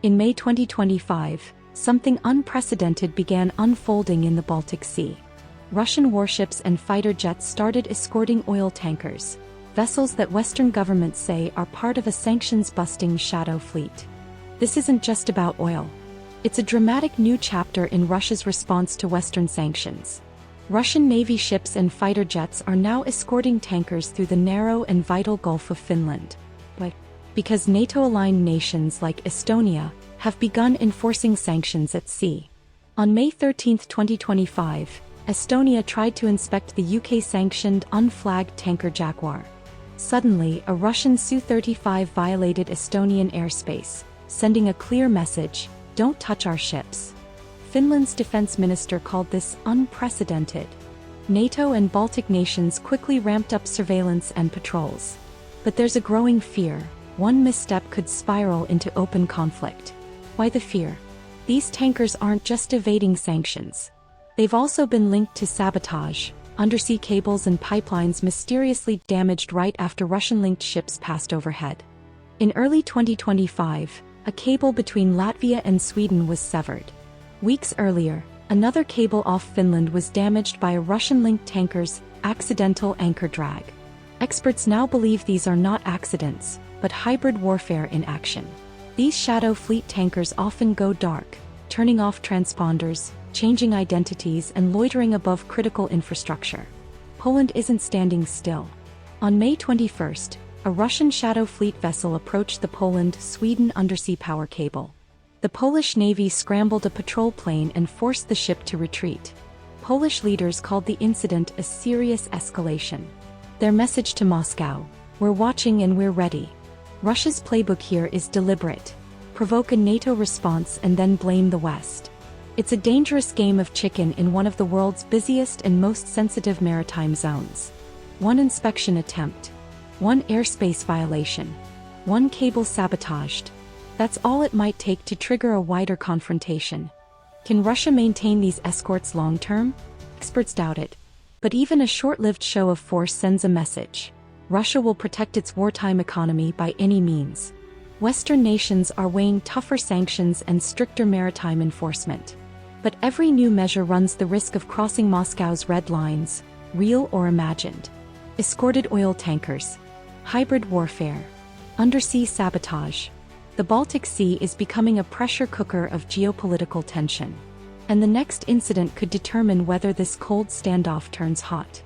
In May 2025, something unprecedented began unfolding in the Baltic Sea. Russian warships and fighter jets started escorting oil tankers, vessels that Western governments say are part of a sanctions-busting shadow fleet. This isn't just about oil. It's a dramatic new chapter in Russia's response to Western sanctions. Russian Navy ships and fighter jets are now escorting tankers through the narrow and vital Gulf of Finland. But because NATO-aligned nations like Estonia have begun enforcing sanctions at sea. On May 13, 2025, Estonia tried to inspect the UK-sanctioned unflagged tanker Jaguar. Suddenly, a Russian Su-35 violated Estonian airspace, sending a clear message: "Don't touch our ships." Finland's defense minister called this unprecedented. NATO and Baltic nations quickly ramped up surveillance and patrols. But there's a growing fear: one misstep could spiral into open conflict. Why the fear? These tankers aren't just evading sanctions. They've also been linked to sabotage. Undersea cables and pipelines mysteriously damaged right after Russian-linked ships passed overhead. In early 2025, a cable between Latvia and Sweden was severed. Weeks earlier, another cable off Finland was damaged by a Russian-linked tanker's accidental anchor drag. Experts now believe these are not accidents, but hybrid warfare in action. These shadow fleet tankers often go dark, turning off transponders, changing identities, and loitering above critical infrastructure. Poland isn't standing still. On May 21, a Russian shadow fleet vessel approached the Poland-Sweden undersea power cable. The Polish Navy scrambled a patrol plane and forced the ship to retreat. Polish leaders called the incident a serious escalation. Their message to Moscow: "We're watching and we're ready." Russia's playbook here is deliberate: provoke a NATO response and then blame the West. It's a dangerous game of chicken in one of the world's busiest and most sensitive maritime zones. One inspection attempt, one airspace violation, one cable sabotaged. That's all it might take to trigger a wider confrontation. Can Russia maintain these escorts long-term? Experts doubt it. But even a short-lived show of force sends a message: Russia will protect its wartime economy by any means. Western nations are weighing tougher sanctions and stricter maritime enforcement. But every new measure runs the risk of crossing Moscow's red lines, real or imagined. Escorted oil tankers, hybrid warfare, undersea sabotage. The Baltic Sea is becoming a pressure cooker of geopolitical tension. And the next incident could determine whether this cold standoff turns hot.